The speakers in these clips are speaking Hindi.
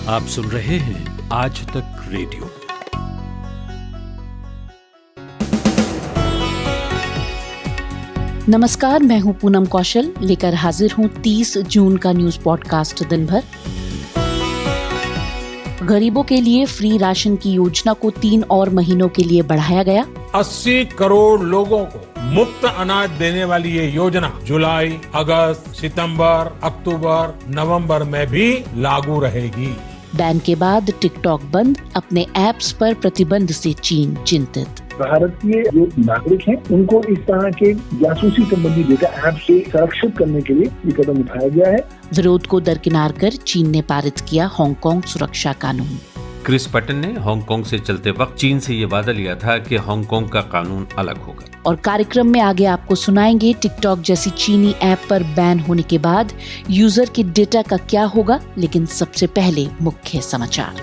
आप सुन रहे हैं आज तक रेडियो। नमस्कार, मैं हूं पूनम कौशल, लेकर हाजिर हूं 30 जून का न्यूज पॉडकास्ट दिन भर। गरीबों के लिए फ्री राशन की योजना को 3 और महीनों के लिए बढ़ाया गया। 80 करोड़ लोगों को मुफ्त अनाज देने वाली ये योजना जुलाई, अगस्त, सितंबर, अक्टूबर, नवंबर में भी लागू रहेगी। बैन के बाद टिकटॉक बंद, अपने ऐप्स पर प्रतिबंध से चीन चिंतित। भारतीय जो नागरिक हैं उनको इस तरह के जासूसी संबंधी डेटा ऐप से संरक्षित करने के लिए ये कदम उठाया गया है। विरोध को दरकिनार कर चीन ने पारित किया हांगकांग सुरक्षा कानून। क्रिस पैटन ने हांगकांग से चलते वक्त चीन से ये वादा लिया था कि हांगकांग का कानून अलग होगा। और कार्यक्रम में आगे आपको सुनाएंगे टिकटॉक जैसी चीनी ऐप पर बैन होने के बाद यूजर के डेटा का क्या होगा, लेकिन सबसे पहले मुख्य समाचार।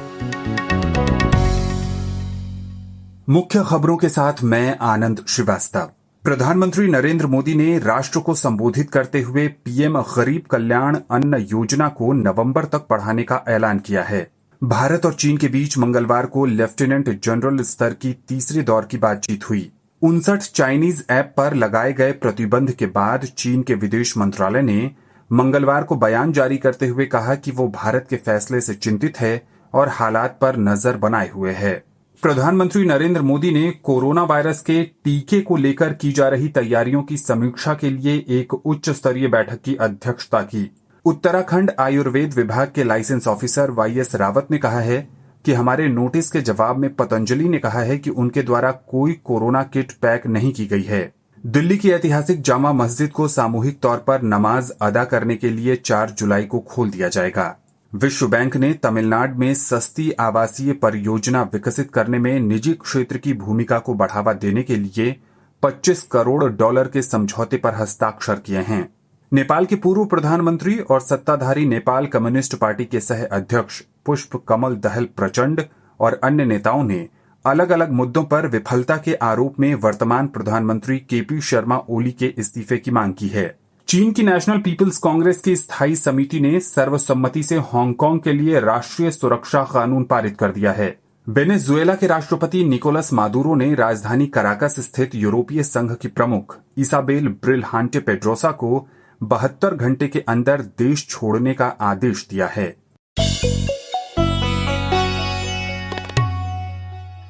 मुख्य खबरों के साथ मैं आनंद श्रीवास्तव। प्रधानमंत्री नरेंद्र मोदी ने राष्ट्र को संबोधित करते हुए पीएम गरीब कल्याण अन्न योजना को नवंबर तक बढ़ाने का ऐलान किया है। भारत और चीन के बीच मंगलवार को लेफ्टिनेंट जनरल स्तर की तीसरे दौर की बातचीत हुई। 59 चाइनीज ऐप पर लगाए गए प्रतिबंध के बाद चीन के विदेश मंत्रालय ने मंगलवार को बयान जारी करते हुए कहा कि वो भारत के फैसले से चिंतित है और हालात पर नजर बनाए हुए है। प्रधानमंत्री नरेंद्र मोदी ने कोरोना वायरस के टीके को लेकर की जा रही तैयारियों की समीक्षा के लिए एक उच्च स्तरीय बैठक की अध्यक्षता की। उत्तराखंड आयुर्वेद विभाग के लाइसेंस ऑफिसर वाईएस रावत ने कहा है कि हमारे नोटिस के जवाब में पतंजलि ने कहा है कि उनके द्वारा कोई कोरोना किट पैक नहीं की गई है। दिल्ली की ऐतिहासिक जामा मस्जिद को सामूहिक तौर पर नमाज अदा करने के लिए 4 जुलाई को खोल दिया जाएगा। विश्व बैंक ने तमिलनाडु में सस्ती आवासीय परियोजना विकसित करने में निजी क्षेत्र की भूमिका को बढ़ावा देने के लिए $25 करोड़ के समझौते पर हस्ताक्षर किए हैं। नेपाल के पूर्व प्रधानमंत्री और सत्ताधारी नेपाल कम्युनिस्ट पार्टी के सह अध्यक्ष पुष्प कमल दहल प्रचंड और अन्य नेताओं ने अलग अलग मुद्दों पर विफलता के आरोप में वर्तमान प्रधानमंत्री केपी शर्मा ओली के इस्तीफे की मांग की है। चीन की नेशनल पीपल्स कांग्रेस की स्थायी समिति ने सर्वसम्मति से हांगकांग के लिए राष्ट्रीय सुरक्षा कानून पारित कर दिया है। वेनेजुएला के राष्ट्रपति निकोलस मादुरो ने राजधानी कराकस स्थित यूरोपीय संघ की प्रमुख इसाबेल ब्रिलहांटे पेड्रोसा को 72 घंटे के अंदर देश छोड़ने का आदेश दिया है।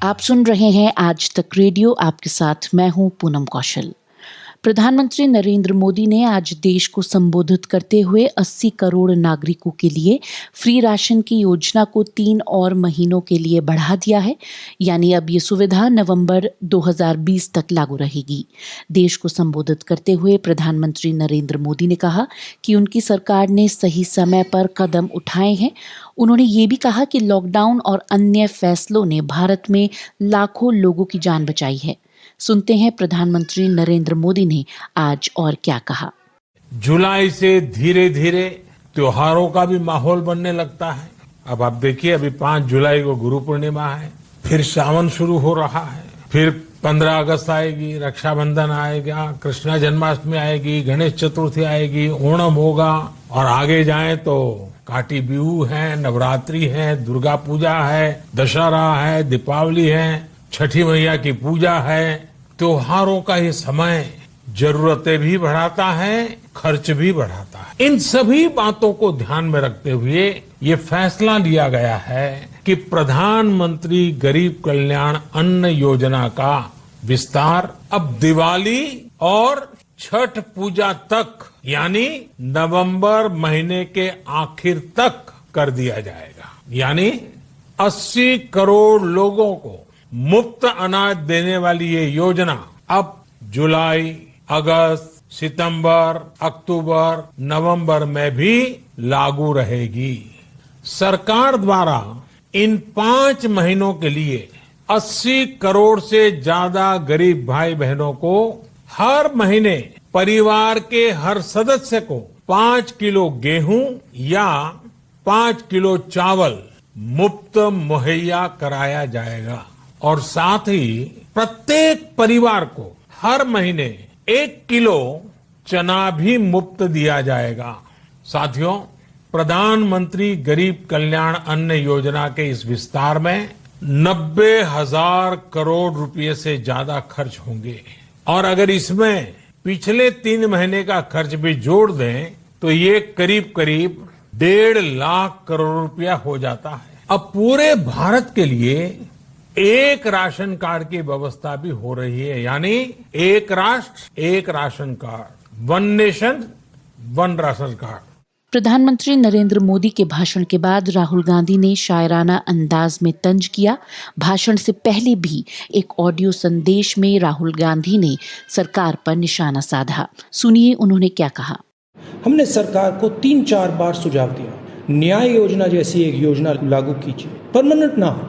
आप सुन रहे हैं आज तक रेडियो, आपके साथ मैं हूं पूनम कौशल। प्रधानमंत्री नरेंद्र मोदी ने आज देश को संबोधित करते हुए 80 करोड़ नागरिकों के लिए फ्री राशन की योजना को 3 और महीनों के लिए बढ़ा दिया है। यानी अब ये सुविधा नवंबर 2020 तक लागू रहेगी। देश को संबोधित करते हुए प्रधानमंत्री नरेंद्र मोदी ने कहा कि उनकी सरकार ने सही समय पर कदम उठाए हैं। उन्होंने ये भी कहा कि लॉकडाउन और अन्य फैसलों ने भारत में लाखों लोगों की जान बचाई है। सुनते हैं प्रधानमंत्री नरेंद्र मोदी ने आज और क्या कहा। जुलाई से धीरे धीरे त्योहारों का भी माहौल बनने लगता है। अब आप देखिए, अभी 5 जुलाई को गुरु पूर्णिमा है, फिर सावन शुरू हो रहा है, फिर 15 अगस्त आएगी, रक्षाबंधन आएगा, कृष्ण जन्माष्टमी आएगी, गणेश चतुर्थी आएगी, ओणम होगा और आगे जाए तो काटी बिहू है, नवरात्रि है, दुर्गा पूजा है, दशहरा है, दीपावली है, छठी मैया की पूजा है। त्योहारों का ये समय जरूरतें भी बढ़ाता है, खर्च भी बढ़ाता है। इन सभी बातों को ध्यान में रखते हुए ये फैसला लिया गया है कि प्रधानमंत्री गरीब कल्याण अन्न योजना का विस्तार अब दिवाली और छठ पूजा तक यानी नवंबर महीने के आखिर तक कर दिया जाएगा। यानी 80 करोड़ लोगों को मुफ्त अनाज देने वाली ये योजना अब जुलाई, अगस्त, सितंबर, अक्टूबर, नवंबर में भी लागू रहेगी। सरकार द्वारा इन 5 महीनों के लिए 80 करोड़ से ज्यादा गरीब भाई बहनों को हर महीने परिवार के हर सदस्य को 5 किलो गेहूं या 5 किलो चावल मुफ्त मुहैया कराया जाएगा और साथ ही प्रत्येक परिवार को हर महीने 1 किलो चना भी मुफ्त दिया जाएगा। साथियों, प्रधानमंत्री गरीब कल्याण अन्न योजना के इस विस्तार में 90,000 करोड़ रुपए से ज्यादा खर्च होंगे और अगर इसमें पिछले 3 महीने का खर्च भी जोड़ दें तो ये करीब करीब 1.5 लाख करोड़ रुपया हो जाता है। अब पूरे भारत के लिए एक राशन कार्ड की व्यवस्था भी हो रही है, यानी एक राष्ट्र एक ration card, one nation one ration card. प्रधानमंत्री नरेंद्र मोदी के भाषण के बाद राहुल गांधी ने शायराना अंदाज में तंज किया। भाषण से पहले भी एक ऑडियो संदेश में राहुल गांधी ने सरकार पर निशाना साधा। सुनिए उन्होंने क्या कहा। हमने सरकार को 3-4 बार सुझाव दिया, न्याय योजना जैसी एक योजना लागू कीजिए, परमानेंट ना हो,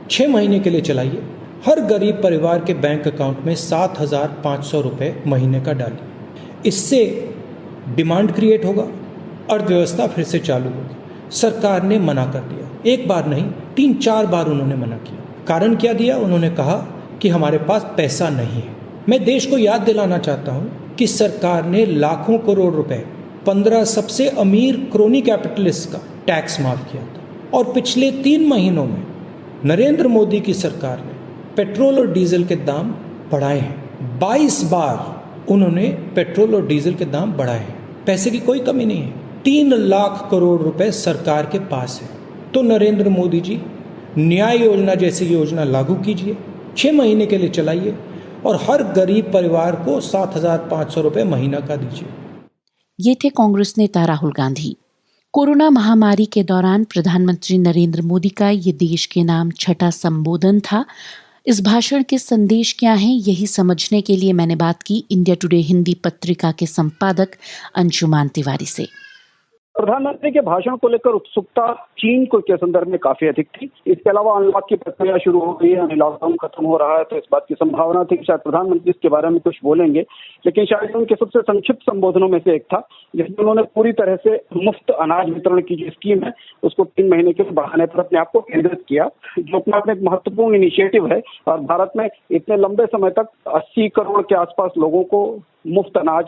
6 महीने के लिए चलाइए, हर गरीब परिवार के बैंक अकाउंट में 7,500 रुपए महीने का डालिए। इससे डिमांड क्रिएट होगा, अर्थव्यवस्था फिर से चालू होगी। सरकार ने मना कर दिया, एक बार नहीं 3-4 बार उन्होंने मना किया। कारण क्या दिया? उन्होंने कहा कि हमारे पास पैसा नहीं है। मैं देश को याद दिलाना चाहता हूँ कि सरकार ने लाखों करोड़ रुपए 15 सबसे अमीर क्रोनी कैपिटलिस्ट का टैक्स माफ किया था और पिछले 3 महीनों में नरेंद्र मोदी की सरकार ने पेट्रोल और डीजल के दाम बढ़ाए हैं। 22 बार उन्होंने पेट्रोल और डीजल के दाम बढ़ाए हैं। पैसे की कोई कमी नहीं है। 3 लाख करोड़ रुपए सरकार के पास है। तो नरेंद्र मोदी जी, न्याय योजना जैसी योजना लागू कीजिए, 6 महीने के लिए चलाइए और हर गरीब परिवार को 7,500 रुपए महीना का दीजिए। ये थे कांग्रेस नेता राहुल गांधी। कोरोना महामारी के दौरान प्रधानमंत्री नरेंद्र मोदी का ये देश के नाम छठा संबोधन था। इस भाषण के संदेश क्या हैं, यही समझने के लिए मैंने बात की इंडिया टुडे हिंदी पत्रिका के संपादक अंशुमान तिवारी से। प्रधानमंत्री के भाषण को लेकर उत्सुकता चीन के संदर्भ में काफी अधिक थी। इसके अलावा अनलॉक की प्रक्रिया शुरू हो गई है, यानी लॉकडाउन खत्म हो रहा है, तो इस बात की संभावना थी कि शायद प्रधानमंत्री इसके बारे में कुछ बोलेंगे। लेकिन शायद उनके सबसे संक्षिप्त संबोधनों में से एक था जिसमें उन्होंने पूरी तरह से मुफ्त अनाज वितरण की जो स्कीम है उसको 3 महीने के बढ़ाने पर अपने आप को केंद्रित किया, जो अपना अपने एक महत्वपूर्ण इनिशिएटिव है। और भारत में इतने लंबे समय तक 80 करोड़ के आसपास लोगों को मुफ्त अनाज,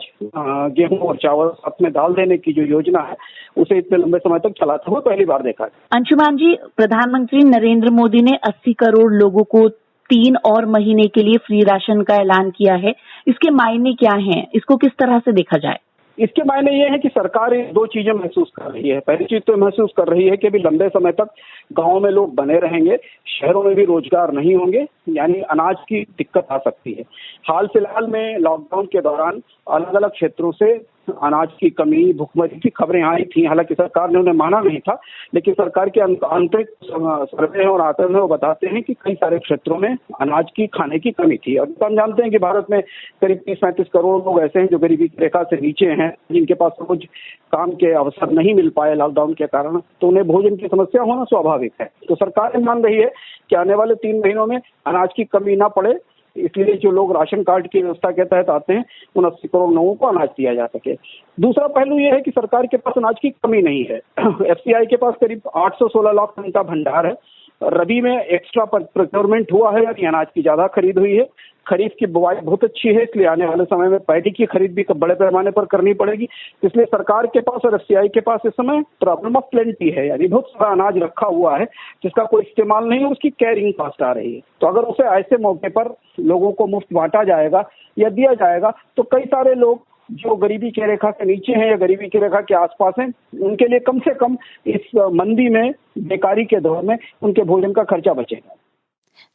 गेहूं और चावल साथ में दाल देने की जो योजना है उसे इतने लंबे समय तक चलाते हुए पहली बार देखा है। अंशुमान जी, प्रधानमंत्री नरेंद्र मोदी ने 80 करोड़ लोगों को 3 और महीने के लिए फ्री राशन का ऐलान किया है। इसके मायने क्या हैं? इसको किस तरह से देखा जाए? इसके मायने ये है कि सरकार 2 चीजें महसूस कर रही है। पहली चीज तो महसूस कर रही है कि अभी लंबे समय तक गांवों में लोग बने रहेंगे, शहरों में भी रोजगार नहीं होंगे, यानी अनाज की दिक्कत आ सकती है। हाल फिलहाल में लॉकडाउन के दौरान अलग अलग क्षेत्रों से अनाज की कमी, भुखमरी की खबरें आई थी। हालांकि सरकार ने उन्हें माना नहीं था, लेकिन सरकार के आंतरिक सर्वे और आंकड़े में वो बताते हैं कि कई सारे क्षेत्रों में अनाज की खाने की कमी थी। और हम जानते हैं कि भारत में करीब 30-35 करोड़ लोग ऐसे हैं जो गरीबी की रेखा से नीचे हैं, जिनके पास रोज काम के अवसर नहीं मिल पाए लॉकडाउन के कारण, तो उन्हें भोजन की समस्या होना स्वाभाविक है। तो सरकार मान रही है कि आने वाले 3 महीनों में अनाज की कमी ना पड़े, इसलिए जो लोग राशन कार्ड की व्यवस्था के तहत आते हैं उन 80 करोड़ लोगों को अनाज दिया जा सके। दूसरा पहलू यह है कि सरकार के पास अनाज की कमी नहीं है। एफसीआई के पास करीब 816 लाख टन का भंडार है। रबी में एक्स्ट्रा प्रोक्योरमेंट हुआ है, यानी अनाज की ज्यादा खरीद हुई है। खरीफ की बुआई बहुत अच्छी है, इसलिए आने वाले समय में पैडी की खरीद भी बड़े पैमाने पर करनी पड़ेगी। इसलिए सरकार के पास और एफसीआई के पास इस समय प्रॉब्लम ऑफ प्लेंटी है, यानी बहुत सारा अनाज रखा हुआ है जिसका कोई इस्तेमाल नहीं है, उसकी कैरिंग कॉस्ट आ रही है। तो अगर उसे ऐसे मौके पर लोगों को मुफ्त बांटा जाएगा या दिया जाएगा तो कई सारे लोग जो गरीबी की रेखा के नीचे हैं या गरीबी की रेखा के आसपास हैं, उनके लिए कम से कम इस मंदी में, बेकारी के दौर में उनके भोजन का खर्चा बचेगा।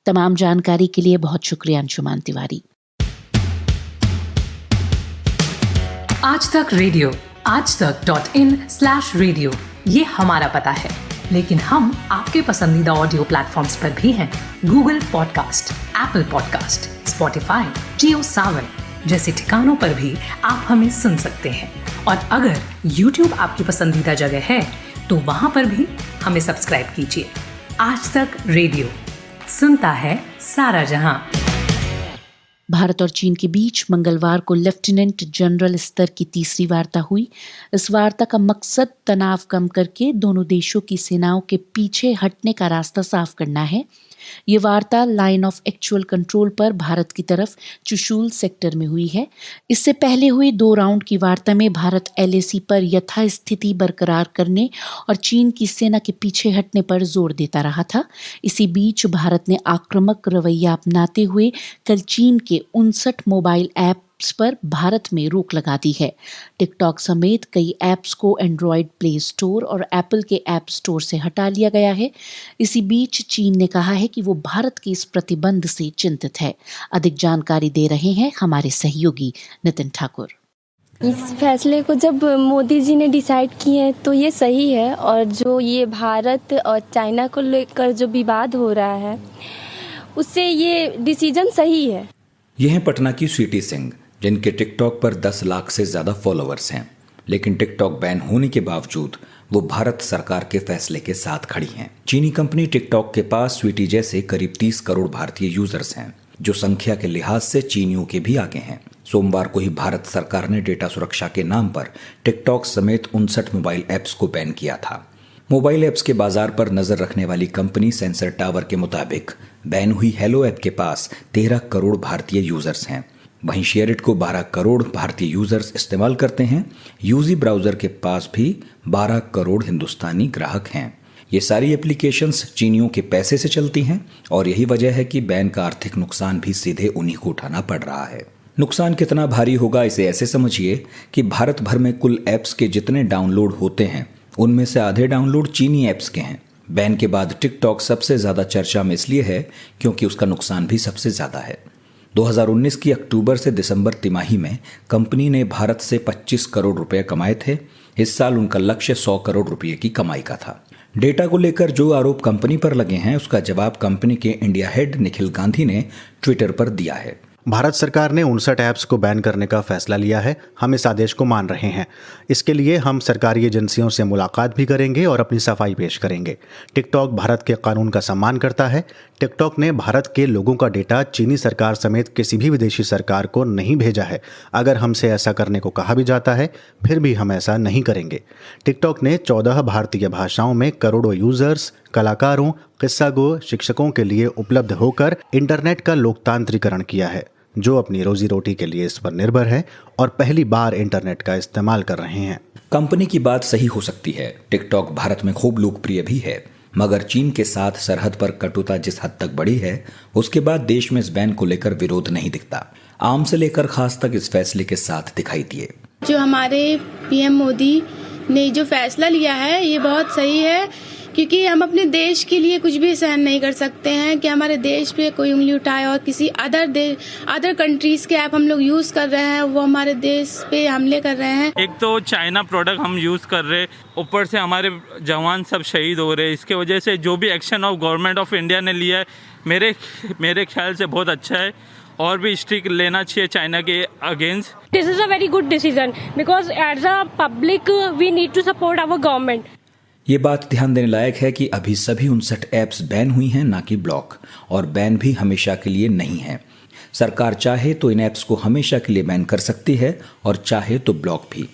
तमाम जानकारी के लिए बहुत शुक्रिया अंशुमान तिवारी। आज तक रेडियो, आजतक.in/रेडियो, ये हमारा पता है, लेकिन हम आपके पसंदीदा ऑडियो प्लेटफॉर्म्स पर भी हैं। Google podcast, Apple podcast, Spotify, Jio Saavn जैसे ठिकानों पर भी आप हमें सुन सकते हैं। और अगर YouTube आपकी पसंदीदा जगह है तो वहां पर भी हमें सब्सक्राइब कीजिए। आज तक रेडियो, सुनता है सारा जहां। भारत और चीन के बीच मंगलवार को लेफ्टिनेंट जनरल स्तर की तीसरी वार्ता हुई। इस वार्ता का मकसद तनाव कम करके दोनों देशों की सेनाओं के पीछे हटने का रास्ता साफ करना है। ये वार्ता लाइन ऑफ एक्चुअल कंट्रोल पर भारत की तरफ चुशूल सेक्टर में हुई है। इससे पहले हुई 2 राउंड की वार्ता में भारत LAC पर यथास्थिति बरकरार करने और चीन की सेना के पीछे हटने पर जोर देता रहा था। इसी बीच भारत ने आक्रामक रवैया अपनाते हुए कल चीन के 59 मोबाइल ऐप्स पर भारत में रोक लगा दी है। टिकटॉक समेत कई ऐप्स को एंड्रॉयड प्ले स्टोर और एप्पल के ऐप स्टोर से हटा लिया गया है। इसी बीच चीन ने कहा है कि वो भारत के इस प्रतिबंध से चिंतित है। अधिक जानकारी दे रहे हैं हमारे सहयोगी नितिन ठाकुर। इस फैसले को जब मोदी जी ने डिसाइड किए हैं तो ये सही है, और जो ये भारत और चाइना को लेकर जो विवाद हो रहा है उससे ये डिसीजन सही है। यह है पटना की स्वीटी सिंह, जिनके टिकटॉक पर 10 लाख से ज्यादा फॉलोअर्स हैं, लेकिन टिकटॉक बैन होने के बावजूद वो भारत सरकार के फैसले के साथ खड़ी हैं। चीनी कंपनी टिकटॉक के पास स्वीटी जैसे करीब 30 करोड़ भारतीय यूजर्स हैं, जो संख्या के लिहाज से चीनियों के भी आगे हैं। सोमवार को ही भारत सरकार ने डेटा सुरक्षा के नाम पर टिकटॉक समेत 59 मोबाइल ऐप्स को बैन किया था। मोबाइल ऐप्स के बाजार पर नजर रखने वाली कंपनी सेंसर टावर के मुताबिक बैन हुई हेलो ऐप के पास 13 करोड़ भारतीय यूजर्स हैं। वहीं शेयरइट को 12 करोड़ भारतीय यूजर्स इस्तेमाल करते हैं। यूजी ब्राउजर के पास भी 12 करोड़ हिंदुस्तानी ग्राहक हैं। ये सारी एप्लीकेशंस चीनियों के पैसे से चलती हैं और यही वजह है कि बैन का आर्थिक नुकसान भी सीधे उन्हीं को उठाना पड़ रहा है। नुकसान कितना भारी होगा इसे ऐसे समझिए कि भारत भर में कुल ऐप्स के जितने डाउनलोड होते हैं उनमें से आधे डाउनलोड चीनी ऐप्स के हैं। बैन के बाद टिकटॉक सबसे ज्यादा चर्चा में इसलिए है क्योंकि उसका नुकसान भी सबसे ज्यादा है। 2019 की अक्टूबर से दिसंबर तिमाही में कंपनी ने भारत से 25 करोड़ रुपए कमाए थे। इस साल उनका लक्ष्य 100 करोड़ रुपए की कमाई का था। डेटा को लेकर जो आरोप कंपनी पर लगे हैं उसका जवाब कंपनी के इंडिया हेड निखिल गांधी ने ट्विटर पर दिया है। भारत सरकार ने 59 ऐप्स को बैन करने का फैसला लिया है। हम इस आदेश को मान रहे हैं। इसके लिए हम सरकारी एजेंसियों से मुलाकात भी करेंगे और अपनी सफाई पेश करेंगे। टिकटॉक भारत के कानून का सम्मान करता है। टिकटॉक ने भारत के लोगों का डेटा चीनी सरकार समेत किसी भी विदेशी सरकार को नहीं भेजा है। अगर हमसे ऐसा करने को कहा भी जाता है फिर भी हम ऐसा नहीं करेंगे। टिकटॉक ने 14 भारतीय भाषाओं में करोड़ों यूजर्स, कलाकारों, किस्सागो, शिक्षकों के लिए उपलब्ध होकर इंटरनेट का लोकतांत्रिकरण किया है, जो अपनी रोजी रोटी के लिए इस पर निर्भर है और पहली बार इंटरनेट का इस्तेमाल कर रहे हैं। कंपनी की बात सही हो सकती है। टिकटॉक भारत में खूब लोकप्रिय भी है, मगर चीन के साथ सरहद पर कटुता जिस हद तक बढ़ी है उसके बाद देश में इस बैन को लेकर विरोध नहीं दिखता। आम से लेकर खास तक इस फैसले के साथ दिखाई दिए। जो हमारे PM मोदी ने जो फैसला लिया है ये बहुत सही है, क्योंकि हम अपने देश के लिए कुछ भी सहन नहीं कर सकते हैं कि हमारे देश पे कोई उंगली उठाए और किसी अदर कंट्रीज के ऐप हम लोग यूज कर रहे हैं वो हमारे देश पे हमले कर रहे हैं। एक तो चाइना प्रोडक्ट हम यूज कर रहे, ऊपर से हमारे जवान सब शहीद हो रहे। इसके वजह से जो भी action of government of India ने लिया है मेरे ख्याल से बहुत अच्छा है और भी स्ट्रिक्ट लेना चाहिए चाइना के against. This is a very good decision because as a public we need to support our government. ये बात ध्यान देने लायक है कि अभी सभी 59 ऐप्स बैन हुई हैं, ना कि ब्लॉक, और बैन भी हमेशा के लिए नहीं है। सरकार चाहे तो इन ऐप्स को हमेशा के लिए बैन कर सकती है और चाहे तो ब्लॉक भी।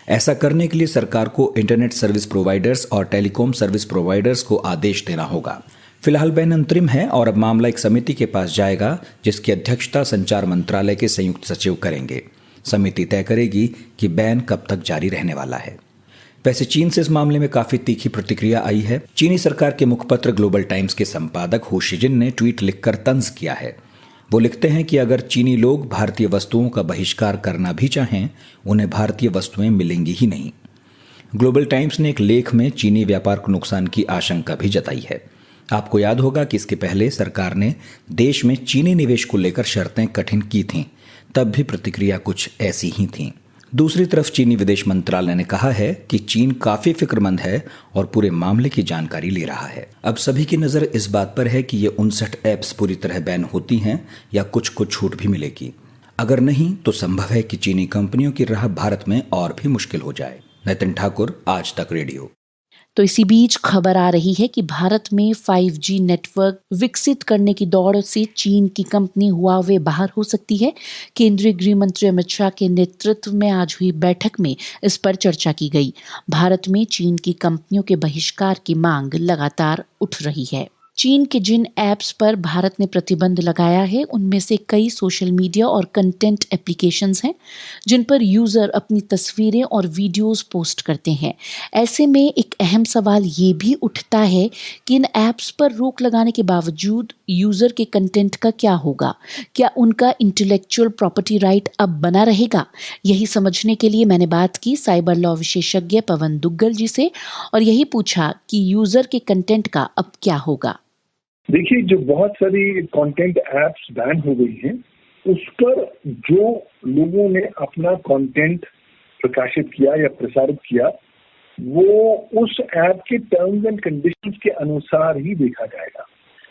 ऐसा करने के लिए सरकार को इंटरनेट सर्विस प्रोवाइडर्स और टेलीकॉम सर्विस प्रोवाइडर्स को आदेश देना होगा। फिलहाल बैन अंतरिम है और अब मामला एक समिति के पास जाएगा, जिसकी अध्यक्षता संचार मंत्रालय के संयुक्त सचिव करेंगे। समिति तय करेगी कि बैन कब तक जारी रहने वाला है। वैसे चीन से इस मामले में काफी तीखी प्रतिक्रिया आई है। चीनी सरकार के मुखपत्र ग्लोबल टाइम्स के संपादक हु शिजिन ने ट्वीट लिखकर तंज किया है। वो लिखते हैं कि अगर चीनी लोग भारतीय वस्तुओं का बहिष्कार करना भी चाहें, उन्हें भारतीय वस्तुएं मिलेंगी ही नहीं। ग्लोबल टाइम्स ने एक लेख में चीनी व्यापार को नुकसान की आशंका भी जताई है। आपको याद होगा कि इसके पहले सरकार ने देश में चीनी निवेश को लेकर शर्तें कठिन की थीं, तब भी प्रतिक्रिया कुछ ऐसी ही थी। दूसरी तरफ चीनी विदेश मंत्रालय ने कहा है कि चीन काफी फिक्रमंद है और पूरे मामले की जानकारी ले रहा है। अब सभी की नजर इस बात पर है कि ये 59 ऐप्स पूरी तरह बैन होती हैं या कुछ को छूट भी मिलेगी। अगर नहीं तो संभव है कि चीनी कंपनियों की राह भारत में और भी मुश्किल हो जाए। नितिन ठाकुर, आज तक रेडियो। तो इसी बीच खबर आ रही है कि भारत में 5G नेटवर्क विकसित करने की दौड़ से चीन की कंपनी हुआवे बाहर हो सकती है। केंद्रीय गृह मंत्री अमित शाह के नेतृत्व में आज हुई बैठक में इस पर चर्चा की गई। भारत में चीन की कंपनियों के बहिष्कार की मांग लगातार उठ रही है। चीन के जिन ऐप्स पर भारत ने प्रतिबंध लगाया है उनमें से कई सोशल मीडिया और कंटेंट एप्लीकेशंस हैं जिन पर यूजर अपनी तस्वीरें और वीडियोस पोस्ट करते हैं। ऐसे में एक अहम सवाल ये भी उठता है कि इन ऐप्स पर रोक लगाने के बावजूद यूजर के कंटेंट का क्या होगा? क्या उनका इंटेलेक्चुअल प्रॉपर्टी राइट अब बना रहेगा? यही समझने के लिए मैंने बात की साइबर लॉ विशेषज्ञ पवन दुग्गल जी से और यही पूछा कि यूजर के कंटेंट का अब क्या होगा। देखिए, जो बहुत सारी कंटेंट एप्स बैन हो गई हैं, उस पर जो लोगों ने अपना कंटेंट प्रकाशित किया या प्रसारित किया, वो उस ऐप के टर्म्स एंड कंडीशंस के अनुसार ही देखा जाएगा।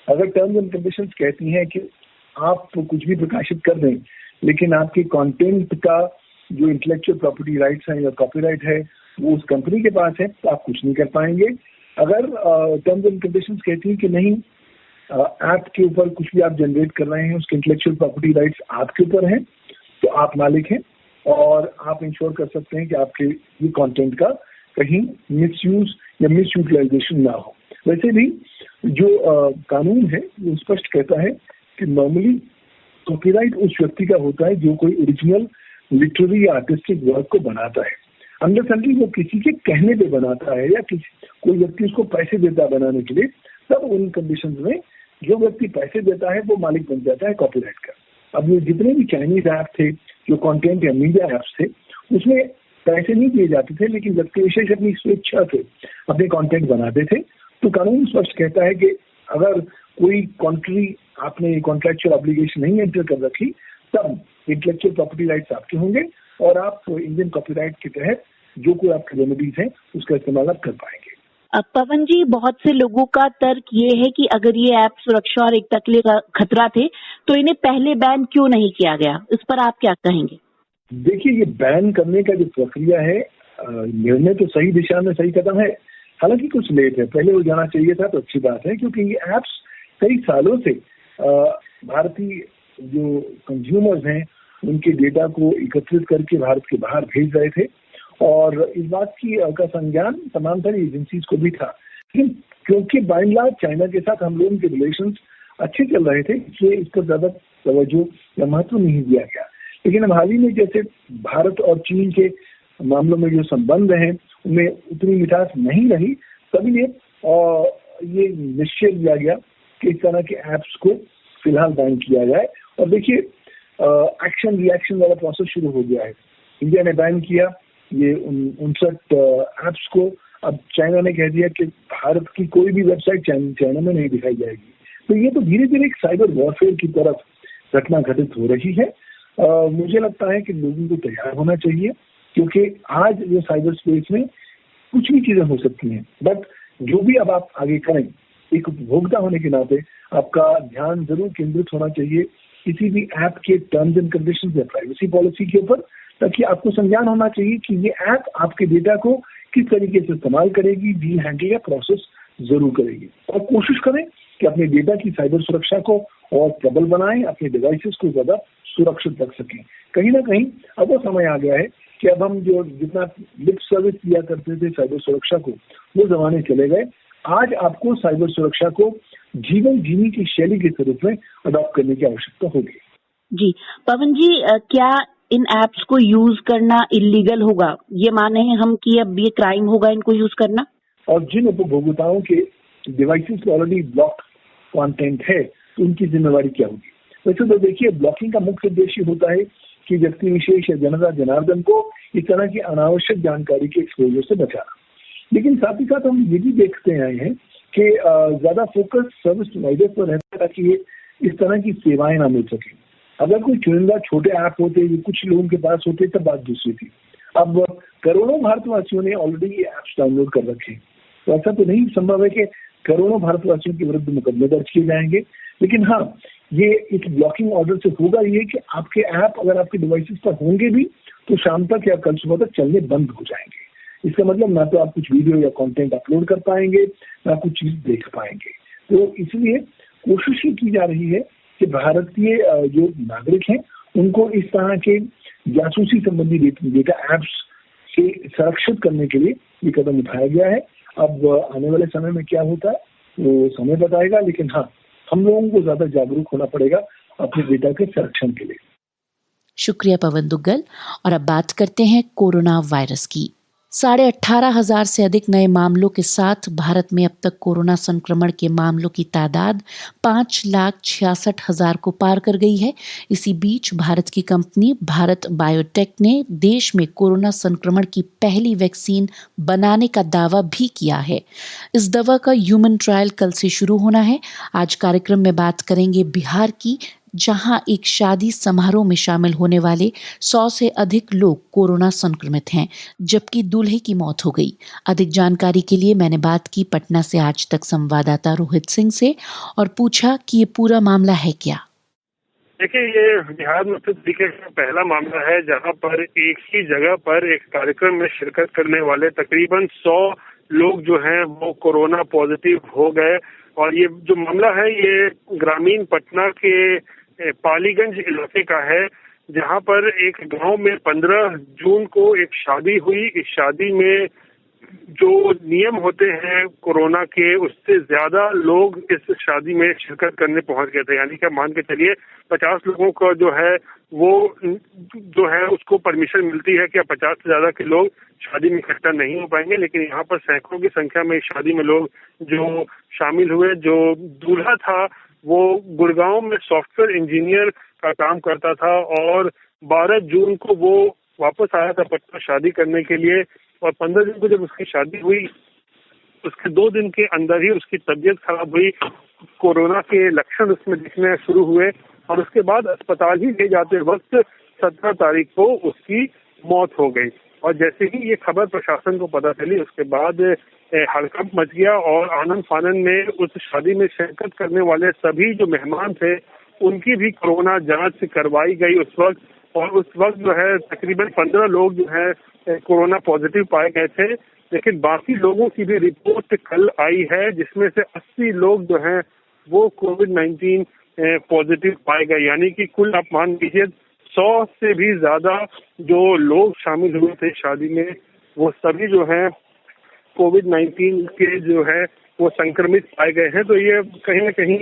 अगर टर्म्स एंड कंडीशंस कहती हैं कि आप कुछ भी प्रकाशित कर दें, लेकिन आपके कंटेंट का जो इंटेलेक्चुअल प्रॉपर्टी राइट्स हैं या कॉपीराइट है वो उस कंपनी के पास है, तो आप कुछ नहीं कर पाएंगे। अगर टर्म्स एंड कंडीशंस कहती हैं कि नहीं, ऐप के ऊपर कुछ भी आप जनरेट कर रहे हैं उसके इंटेलेक्चुअल प्रॉपर्टी राइट्स आपके ऊपर हैं, तो आप मालिक हैं और आप इंश्योर कर सकते हैं कि आपके ये कंटेंट का कहीं मिसयूज या मिसयूटिलाइजेशन ना हो। वैसे भी जो कानून है वो स्पष्ट कहता है कि नॉर्मली कॉपीराइट उस व्यक्ति का होता है जो कोई ओरिजिनल लिटरेरी या आर्टिस्टिक वर्क को बनाता है। अंडरस्टैंडिंग वो किसी के कहने पे बनाता है या कोई व्यक्ति उसको पैसे देता है बनाने के लिए, तब उन कंडीशंस में जो व्यक्ति पैसे देता है वो मालिक बन जाता है कॉपीराइट का। अब ये जितने भी चाइनीज ऐप थे जो कंटेंट या मीडिया ऐप्स थे, उसमें पैसे नहीं दिए जाते थे, लेकिन व्यक्ति विशेष अपनी स्वेच्छा से अपने कंटेंट बनाते थे। तो कानून स्पष्ट कहता है कि अगर कोई कंट्री आपने कॉन्ट्रैक्चुअल ऑब्लिगेशन नहीं एंटर कर रखी, तब इंटेलेक्चुअल प्रॉपर्टी राइट्स आपके होंगे और आप इंडियन कॉपीराइट के तहत जो कोई आपके रेमेडीज हैं उसका इस्तेमाल आप कर पाएंगे। पवन जी, बहुत से लोगों का तर्क ये है कि अगर ये ऐप सुरक्षा और एकता के लिए खतरा थे तो इन्हें पहले बैन क्यों नहीं किया गया? इस पर आप क्या कहेंगे? देखिए, ये बैन करने का जो प्रक्रिया है, निर्णय तो सही दिशा में सही कदम है, हालांकि कुछ लेट है, पहले हो जाना चाहिए था, तो अच्छी बात है, क्योंकि ये ऐप्स कई सालों से भारतीय जो कंज्यूमर्स हैं उनके डेटा को एकत्रित करके भारत के बाहर भेज रहे थे और इस बात की का संज्ञान तमाम सारी एजेंसीज को भी था। लेकिन क्योंकि बाय एंड लार्ज चाइना के साथ हम लोगों के रिलेशंस अच्छे चल रहे थे, इसलिए इस पर ज्यादा तवज्जो या महत्व नहीं दिया गया। लेकिन अब हाल ही में जैसे भारत और चीन के मामलों में जो संबंध हैं उनमें उतनी मिठास नहीं रही, तभी ये निश्चय लिया गया कि इस तरह के ऐप्स को फिलहाल बैन किया जाए। और देखिए, एक्शन रिएक्शन वाला प्रोसेस शुरू हो गया है। इंडिया ने बैन किया ये 59 ऐप्स को। अब चाइना ने कह दिया कि भारत की कोई भी वेबसाइट चाइना में नहीं दिखाई जाएगी। तो ये तो धीरे धीरे एक साइबर वॉरफेयर की तरफ घटना घटित हो रही है। मुझे लगता है कि लोगों को तैयार होना चाहिए, क्योंकि आज ये साइबर स्पेस में कुछ भी चीजें हो सकती हैं, बट जो भी अब आप आगे करें, एक उपभोक्ता होने के नाते आपका ध्यान जरूर केंद्रित होना चाहिए किसी भी ऐप के टर्म्स एंड कंडीशंस या प्राइवेसी पॉलिसी के ऊपर, ताकि आपको संज्ञान होना चाहिए कि ये ऐप आपके डेटा को किस तरीके से इस्तेमाल करेगी, डील हैंडल या प्रोसेस जरूर करेगी। और कोशिश करें कि अपने डेटा की साइबर सुरक्षा को और प्रबल बनाएं, अपने डिवाइसेस को ज्यादा सुरक्षित रख सकें। कहीं ना कहीं अब वो समय आ गया है कि अब हम जो जितना लिप सर्विस दिया करते थे साइबर सुरक्षा को, वो जमाने चले गए। आज आपको साइबर सुरक्षा को जीवन जीने की शैली के स्वरूप में अडॉप्ट करने की आवश्यकता होगी। जी पवन जी, क्या इन ऐप्स को यूज करना इलीगल होगा? ये माने हैं हम कि अब ये क्राइम होगा इनको यूज करना? और जिन उपभोक्ताओं के डिवाइसेस में ऑलरेडी ब्लॉक कंटेंट है, तो उनकी जिम्मेवारी क्या होगी? वैसे तो देखिए, ब्लॉकिंग का मुख्य उद्देश्य होता है कि व्यक्ति विशेष या जनता जनार्दन को इस तरह की अनावश्यक जानकारी के एक्सपोजर से बचाना। लेकिन साथ ही साथ हम ये भी देखते आए हैं कि ज्यादा फोकस सर्विस प्रोवाइडर पर रहता है ताकि ये इस तरह की सेवाएं ना मिल सके। अगर कोई चुनिंदा छोटे ऐप होते जो कुछ लोगों के पास होते तब बात दूसरी थी। अब करोड़ों भारतवासियों ने ऑलरेडी ये ऐप्स डाउनलोड कर रखे, तो ऐसा तो नहीं संभव है कि करोड़ों भारतवासियों के विरुद्ध मुकदमे दर्ज किए जाएंगे। लेकिन हाँ, ये इस ब्लॉकिंग ऑर्डर से होगा ये कि आपके ऐप अगर आपके डिवाइसेस पर होंगे भी तो शाम तक या कल सुबह तक चलने बंद हो जाएंगे। इसका मतलब ना तो आप कुछ वीडियो या कंटेंट अपलोड कर पाएंगे, ना कुछ चीज देख पाएंगे। तो इसलिए कोशिश ये की जा रही है कि भारतीय जो नागरिक हैं उनको इस तरह के जासूसी संबंधी डेटा ऐप्स से सुरक्षित करने के लिए ये कदम उठाया गया है। अब आने वाले समय में क्या होता है वो समय बताएगा। लेकिन हाँ, हम लोगों को ज्यादा जागरूक होना पड़ेगा अपने डेटा के संरक्षण के लिए। शुक्रिया पवन दुग्गल। और अब बात करते हैं कोरोना वायरस की। 18,500 से अधिक नए मामलों के साथ भारत में अब तक कोरोना संक्रमण के मामलों की तादाद 5,66,000 को पार कर गई है। इसी बीच भारत की कंपनी भारत बायोटेक ने देश में कोरोना संक्रमण की पहली वैक्सीन बनाने का दावा भी किया है। इस दवा का ह्यूमन ट्रायल कल से शुरू होना है। आज कार्यक्रम में बात करेंगे बिहार की, जहां एक शादी समारोह में शामिल होने वाले 100 से अधिक लोग कोरोना संक्रमित हैं, जबकि दूल्हे की मौत हो गई। अधिक जानकारी के लिए मैंने बात की पटना से आज तक संवाददाता रोहित सिंह से और पूछा कि ये पूरा मामला है क्या। देखिए, ये बिहार में उत्तर तरीके का पहला मामला है जहां पर एक ही जगह पर एक कार्यक्रम में शिरकत करने वाले तकरीबन 100 लोग जो हैं वो कोरोना पॉजिटिव हो गए। और ये जो मामला है ये ग्रामीण पटना के पालीगंज इलाके का है, जहां पर एक गांव में 15 जून को एक शादी हुई। इस शादी में जो नियम होते हैं कोरोना के, उससे ज्यादा लोग इस शादी में शिरकत करने पहुंच गए थे। यानी कि मान के चलिए 50 लोगों का जो है वो जो है उसको परमिशन मिलती है कि 50 से ज्यादा के लोग शादी में इकट्ठा नहीं हो पाएंगे। लेकिन यहाँ पर सैकड़ों की संख्या में इस शादी में लोग जो शामिल हुए। जो दूल्हा था वो गुड़गांव में सॉफ्टवेयर इंजीनियर का काम करता था और 12 जून को वो वापस आया था पटना शादी करने के लिए। और 15 जून को जब उसकी शादी हुई, उसके 2 दिन के अंदर ही उसकी तबीयत खराब हुई, कोरोना के लक्षण उसमें दिखने शुरू हुए और उसके बाद अस्पताल ही ले जाते वक्त 17 तारीख को उसकी मौत हो गई। और जैसे ही ये खबर प्रशासन को पता चली, उसके बाद हड़कंप मच गया और आनंद फानन में उस शादी में शिरकत करने वाले सभी जो मेहमान थे उनकी भी कोरोना जांच करवाई गई उस वक्त। और उस वक्त जो है तकरीबन 15 लोग जो है कोरोना पॉजिटिव पाए गए थे। लेकिन बाकी लोगों की भी रिपोर्ट कल आई है, जिसमें से 80 लोग जो हैं वो कोविड-19 पॉजिटिव पाए गए। यानी कि कुल आप मान लीजिए 100 से भी ज्यादा जो लोग शामिल हुए थे शादी में, वो सभी जो हैं कोविड-19 के जो है वो संक्रमित पाए गए हैं। तो ये कहीं न कहीं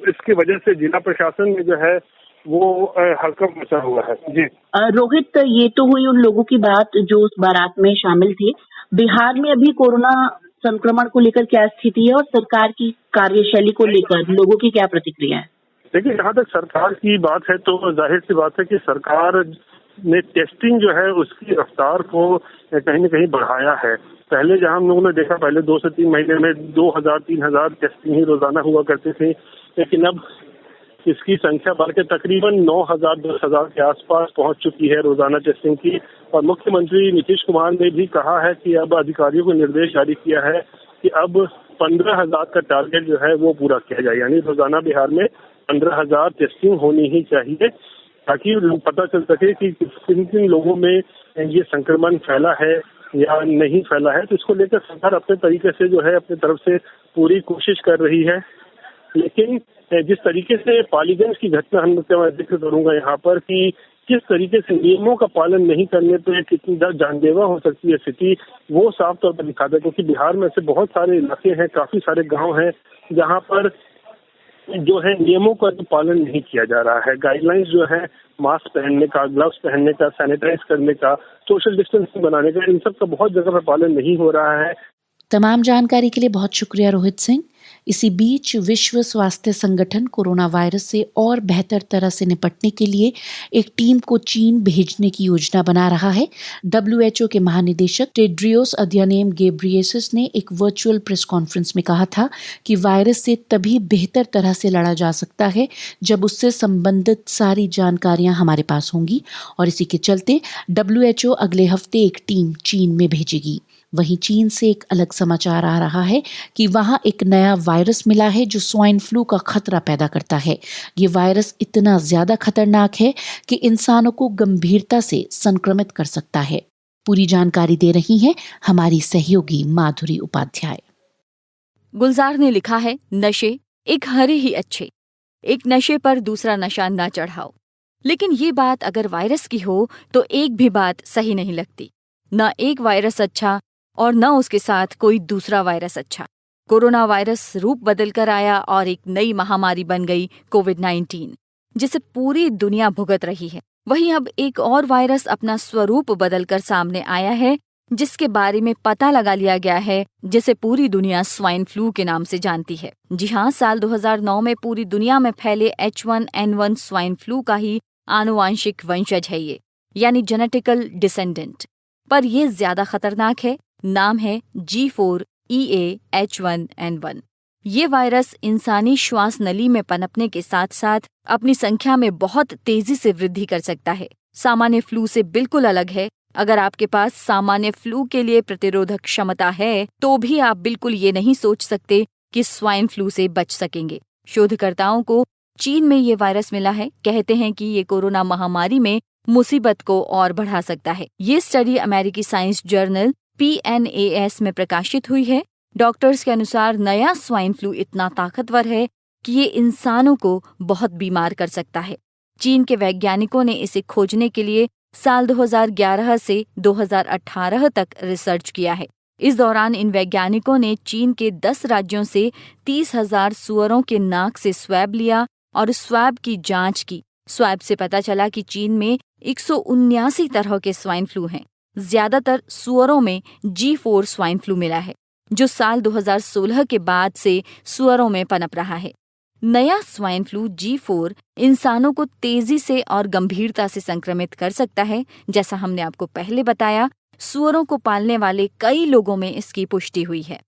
इसकी वजह से जिला प्रशासन में जो है वो हड़कंप मचा हुआ है। जी रोहित, ये तो हुई उन लोगों की बात जो उस बारात में शामिल थे। बिहार में अभी कोरोना संक्रमण को लेकर क्या स्थिति है और सरकार की कार्यशैली को लेकर लोगों की क्या प्रतिक्रिया है? देखिए, जहाँ तक सरकार की बात है तो जाहिर सी बात है कि सरकार ने टेस्टिंग जो है उसकी रफ्तार को कहीं न कहीं बढ़ाया है। पहले जहाँ हम लोगों ने देखा, पहले 2 से 3 महीने में 2000-3000 टेस्टिंग ही रोजाना हुआ करती थी, लेकिन अब इसकी संख्या बढ़ के तकरीबन 9,000-10,000 के आसपास पहुंच चुकी है रोजाना टेस्टिंग की। और मुख्यमंत्री नीतीश कुमार ने भी कहा है कि अब अधिकारियों को निर्देश जारी किया है कि अब 15,000 का टारगेट जो है वो पूरा किया जाए। यानी रोजाना बिहार में 15,000 टेस्टिंग होनी ही चाहिए, ताकि पता चल सके कि किन किन लोगों में ये संक्रमण फैला है या नहीं फैला है। तो इसको लेकर सरकार अपने तरीके से जो है अपनी तरफ से पूरी कोशिश कर रही है। लेकिन जिस तरीके से पालीगंज की घटना हम जिक्र करूंगा यहाँ पर कि किस तरीके से नियमों का पालन नहीं करने पर कितनी जानलेवा हो सकती है स्थिति, वो साफ तौर पर दिखाता है। क्योंकि बिहार में ऐसे बहुत सारे इलाके हैं, काफी सारे गांव हैं जहां पर जो है नियमों का पालन नहीं किया जा रहा है। गाइडलाइंस जो है मास्क पहनने का, ग्लव्स पहनने का, सैनिटाइज करने का, सोशल डिस्टेंसिंग बनाने का, इन सब का बहुत जगह पर पालन नहीं हो रहा है। तमाम जानकारी के लिए बहुत शुक्रिया रोहित सिंह। इसी बीच विश्व स्वास्थ्य संगठन कोरोना वायरस से और बेहतर तरह से निपटने के लिए एक टीम को चीन भेजने की योजना बना रहा है। WHO के महानिदेशक टेड्रियोस अधनोम घेब्रेयेसस ने एक वर्चुअल प्रेस कॉन्फ्रेंस में कहा था कि वायरस से तभी बेहतर तरह से लड़ा जा सकता है जब उससे संबंधित सारी जानकारियां हमारे पास होंगी, और इसी के चलते WHO अगले हफ्ते एक टीम चीन में भेजेगी। वहीं चीन से एक अलग समाचार आ रहा है कि वहां एक नया वायरस मिला है जो स्वाइन फ्लू का खतरा पैदा करता है। ये वायरस इतना ज्यादा खतरनाक है कि इंसानों को गंभीरता से संक्रमित कर सकता है। पूरी जानकारी दे रही हैं हमारी सहयोगी माधुरी उपाध्याय। गुलजार ने लिखा है, नशे एक हरे ही अच्छे, एक नशे पर दूसरा नशा न चढ़ाओ। लेकिन ये बात अगर वायरस की हो तो एक भी बात सही नहीं लगती। न एक वायरस अच्छा और न उसके साथ कोई दूसरा वायरस अच्छा। कोरोना वायरस रूप बदल कर आया और एक नई महामारी बन गई कोविड-19, जिसे पूरी दुनिया भुगत रही है। वहीं अब एक और वायरस अपना स्वरूप बदलकर सामने आया है, जिसके बारे में पता लगा लिया गया है, जिसे पूरी दुनिया स्वाइन फ्लू के नाम से जानती है। जी हाँ, साल 2009 में पूरी दुनिया में फैले H1N1 स्वाइन फ्लू का ही आनुवांशिक वंशज है ये, यानी जेनेटिकल डिसेंडेंट। पर यह ज्यादा खतरनाक है। नाम है G4EA-H1N1। ये वायरस इंसानी श्वास नली में पनपने के साथ साथ अपनी संख्या में बहुत तेजी से वृद्धि कर सकता है। सामान्य फ्लू से बिल्कुल अलग है। अगर आपके पास सामान्य फ्लू के लिए प्रतिरोधक क्षमता है, तो भी आप बिल्कुल ये नहीं सोच सकते कि स्वाइन फ्लू से बच सकेंगे। शोधकर्ताओं को चीन में ये वायरस मिला है। कहते हैं कि ये कोरोना महामारी में मुसीबत को और बढ़ा सकता है। ये स्टडी अमेरिकी साइंस जर्नल PNAS में प्रकाशित हुई है। डॉक्टर्स के अनुसार नया स्वाइन फ्लू इतना ताकतवर है कि ये इंसानों को बहुत बीमार कर सकता है। चीन के वैज्ञानिकों ने इसे खोजने के लिए साल 2011 से 2018 तक रिसर्च किया है। इस दौरान इन वैज्ञानिकों ने चीन के 10 राज्यों से 30,000 सुअरों के नाक से स्वैब लिया और स्वैब की जांच की। स्वैब से पता चला कि चीन में 179 तरह के स्वाइन फ्लू हैं। ज्यादातर सुअरों में G4 स्वाइन फ्लू मिला है, जो साल 2016 के बाद से सुअरों में पनप रहा है। नया स्वाइन फ्लू G4 इंसानों को तेजी से और गंभीरता से संक्रमित कर सकता है। जैसा हमने आपको पहले बताया, सुअरों को पालने वाले कई लोगों में इसकी पुष्टि हुई है।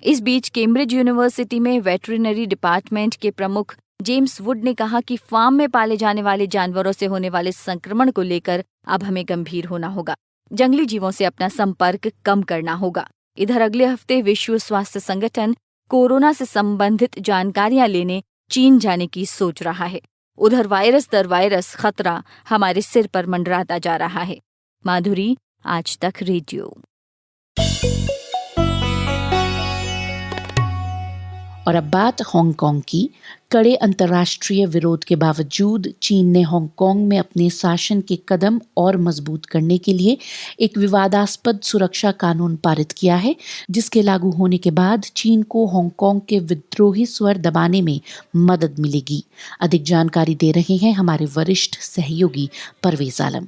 इस बीच कैम्ब्रिज यूनिवर्सिटी में वेटरिनरी डिपार्टमेंट के प्रमुख जेम्स वुड ने कहा कि फार्म में पाले जाने वाले जानवरों से होने वाले संक्रमण को लेकर अब हमें गंभीर होना होगा। जंगली जीवों से अपना संपर्क कम करना होगा। इधर अगले हफ्ते विश्व स्वास्थ्य संगठन कोरोना से संबंधित जानकारियां लेने चीन जाने की सोच रहा है। उधर वायरस दर वायरस खतरा हमारे सिर पर मंडराता जा रहा है। माधुरी, आज तक रेडियो। और अब बात हांगकांग की। कड़े अंतर्राष्ट्रीय विरोध के बावजूद चीन ने हांगकांग में अपने शासन के कदम और मजबूत करने के लिए एक विवादास्पद सुरक्षा कानून पारित किया है, जिसके लागू होने के बाद चीन को हांगकांग के विद्रोही स्वर दबाने में मदद मिलेगी। अधिक जानकारी दे रहे हैं हमारे वरिष्ठ सहयोगी परवेज आलम।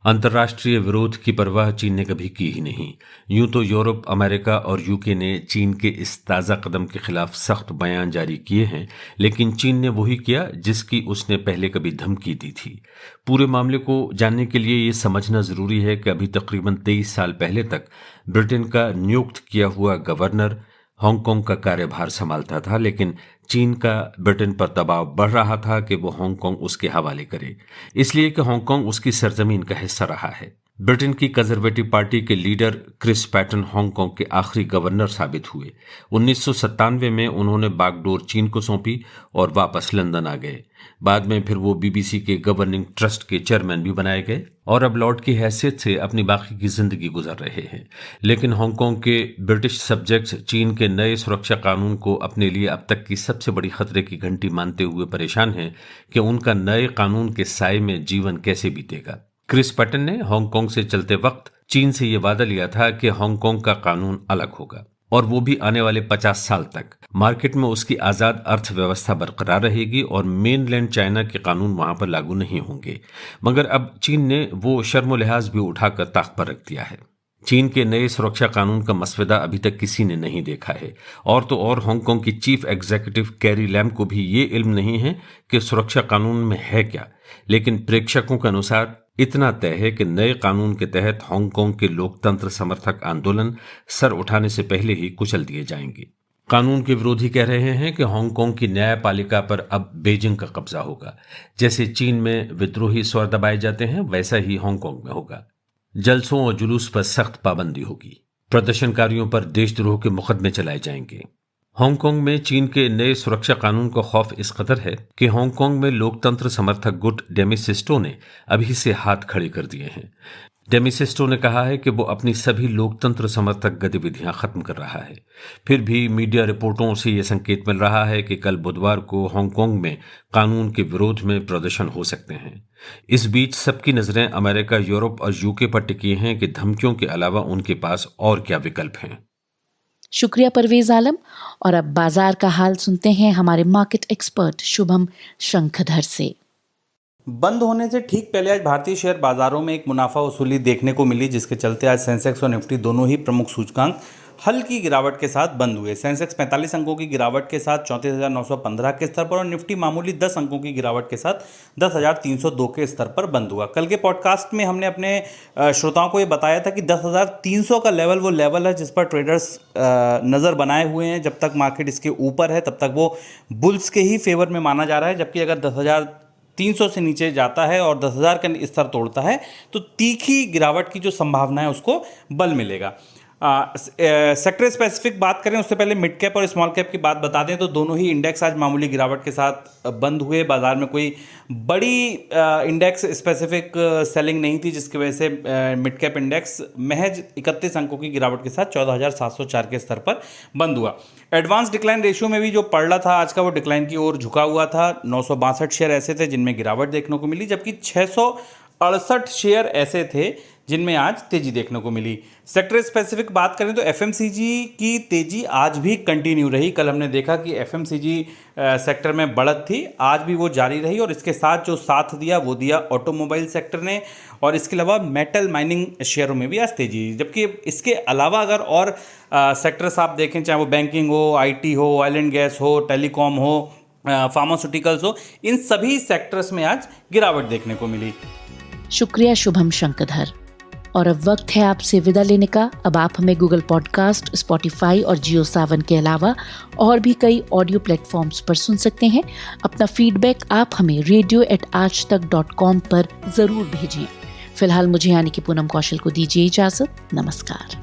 अंतर्राष्ट्रीय विरोध की परवाह चीन ने कभी की ही नहीं। यूं तो यूरोप, अमेरिका और यूके ने चीन के इस ताज़ा कदम के खिलाफ सख्त बयान जारी किए हैं, लेकिन चीन ने वही किया जिसकी उसने पहले कभी धमकी दी थी। पूरे मामले को जानने के लिए ये समझना जरूरी है कि अभी तकरीबन 23 साल पहले तक ब्रिटेन का नियुक्त किया हुआ गवर्नर हांगकांग का कार्यभार संभालता था, लेकिन चीन का ब्रिटेन पर दबाव बढ़ रहा था कि वो हांगकांग उसके हवाले करे, इसलिए कि हांगकांग उसकी सरजमीन का हिस्सा रहा है। ब्रिटेन की कंजर्वेटिव पार्टी के लीडर क्रिस पैटन हांगकांग के आखिरी गवर्नर साबित हुए। 1997 में उन्होंने बागडोर चीन को सौंपी और वापस लंदन आ गए। बाद में फिर वो BBC के गवर्निंग ट्रस्ट के चेयरमैन भी बनाए गए और अब लॉर्ड की हैसियत से अपनी बाकी की जिंदगी गुजार रहे हैं। लेकिन हांगकांग के ब्रिटिश सब्जेक्ट्स चीन के नए सुरक्षा कानून को अपने लिए अब तक की सबसे बड़ी खतरे की घंटी मानते हुए परेशान हैं कि उनका नए कानून के साए में जीवन कैसे बीतेगा। क्रिस पैटन ने हांगकांग से चलते वक्त चीन से यह वादा लिया था कि हांगकांग का कानून अलग होगा और वो भी आने वाले 50 साल तक। मार्केट में उसकी आजाद अर्थव्यवस्था बरकरार रहेगी और मेनलैंड चाइना के कानून वहां पर लागू नहीं होंगे। मगर अब चीन ने वो शर्मो लिहाज भी उठाकर ताक पर रख दिया है। चीन के नए सुरक्षा कानून का मसवदा अभी तक किसी ने नहीं देखा है, और तो और हांगकांग की चीफ एग्जीक्यूटिव कैरी लैम को भी ये इल्म नहीं है कि सुरक्षा कानून में है क्या। लेकिन प्रेक्षकों के अनुसार इतना तय है कि नए कानून के तहत हांगकांग के लोकतंत्र समर्थक आंदोलन सर उठाने से पहले ही कुचल दिए जाएंगे। कानून के विरोधी कह रहे हैं कि हांगकांग की न्यायपालिका पर अब बीजिंग का कब्जा होगा। जैसे चीन में विद्रोही स्वर दबाए जाते हैं, वैसा ही हांगकांग में होगा। जलसों और जुलूस पर सख्त पाबंदी होगी। प्रदर्शनकारियों पर देशद्रोह के मुकदमे चलाए जाएंगे। हांगकांग में चीन के नए सुरक्षा कानून का खौफ इस कदर है कि हांगकांग में लोकतंत्र समर्थक गुट डेमिसिस्टो ने अभी से हाथ खड़े कर दिए हैं। डेमिसिस्टो ने कहा है कि वो अपनी सभी लोकतंत्र समर्थक गतिविधियां खत्म कर रहा है। फिर भी मीडिया रिपोर्टों से यह संकेत मिल रहा है कि कल बुधवार को हांगकांग में कानून के विरोध में प्रदर्शन हो सकते हैं। इस बीच सबकी नजरें अमेरिका, यूरोप और यूके पर टिकी हैं कि धमकियों के अलावा उनके पास और क्या विकल्प हैं। शुक्रिया परवेज आलम। और अब बाजार का हाल सुनते हैं हमारे मार्केट एक्सपर्ट शुभम शंखधर से। बंद होने से ठीक पहले आज भारतीय शेयर बाजारों में एक मुनाफा वसूली देखने को मिली, जिसके चलते आज सेंसेक्स और निफ्टी दोनों ही प्रमुख सूचकांक हल्की गिरावट के साथ बंद हुए। सेंसेक्स 45 अंकों की गिरावट के साथ 34,915 के स्तर पर और निफ्टी मामूली 10 अंकों की गिरावट के साथ 10,302 के स्तर पर बंद हुआ। कल के पॉडकास्ट में हमने अपने श्रोताओं को ये बताया था कि 10,300 का लेवल वो लेवल है जिस पर ट्रेडर्स नज़र बनाए हुए हैं। जब तक मार्केट इसके ऊपर है तब तक वो बुल्स के ही फेवर में माना जा रहा है, जबकि अगर 10,300 से नीचे जाता है और 10,000 का स्तर तोड़ता है तो तीखी गिरावट की जो संभावना है उसको बल मिलेगा। सेक्टर स्पेसिफिक बात करें उससे पहले मिड कैप और स्मॉल कैप की बात बता दें तो दोनों ही इंडेक्स आज मामूली गिरावट के साथ बंद हुए। बाजार में कोई बड़ी इंडेक्स स्पेसिफिक सेलिंग नहीं थी, जिसकी वजह से मिड कैप इंडेक्स महज 31 अंकों की गिरावट के साथ 14,704 के स्तर पर बंद हुआ। एडवांस डिक्लाइन रेशियो में भी जो पड़ रहा था आज का वो डिक्लाइन की ओर झुका हुआ था। 962 शेयर ऐसे थे जिनमें गिरावट देखने को मिली, जबकि 668 शेयर ऐसे थे जिनमें आज तेजी देखने को मिली। सेक्टर स्पेसिफिक बात करें तो एफएमसीजी की तेजी आज भी कंटिन्यू रही। कल हमने देखा कि एफएमसीजी सेक्टर में बढ़त थी, आज भी वो जारी रही और इसके साथ जो साथ दिया वो दिया ऑटोमोबाइल सेक्टर ने और इसके अलावा मेटल माइनिंग शेयरों में भी आज तेजी। जबकि इसके अलावा अगर और सेक्टर्स आप देखें, चाहे वो बैंकिंग हो, आईटी हो, ऑयल एंड गैस हो, टेलीकॉम हो, फार्मास्यूटिकल्स हो, इन सभी सेक्टर्स में आज गिरावट देखने को मिली। शुक्रिया शुभम शंखधर। और अब वक्त है आपसे विदा लेने का। अब आप हमें गूगल पॉडकास्ट, स्पॉटिफाई और जियो सावन के अलावा और भी कई ऑडियो प्लेटफॉर्म्स पर सुन सकते हैं। अपना फीडबैक आप हमें radio@aajtak.com पर जरूर भेजें। फिलहाल मुझे यानी कि पूनम कौशल को दीजिए इजाजत। नमस्कार।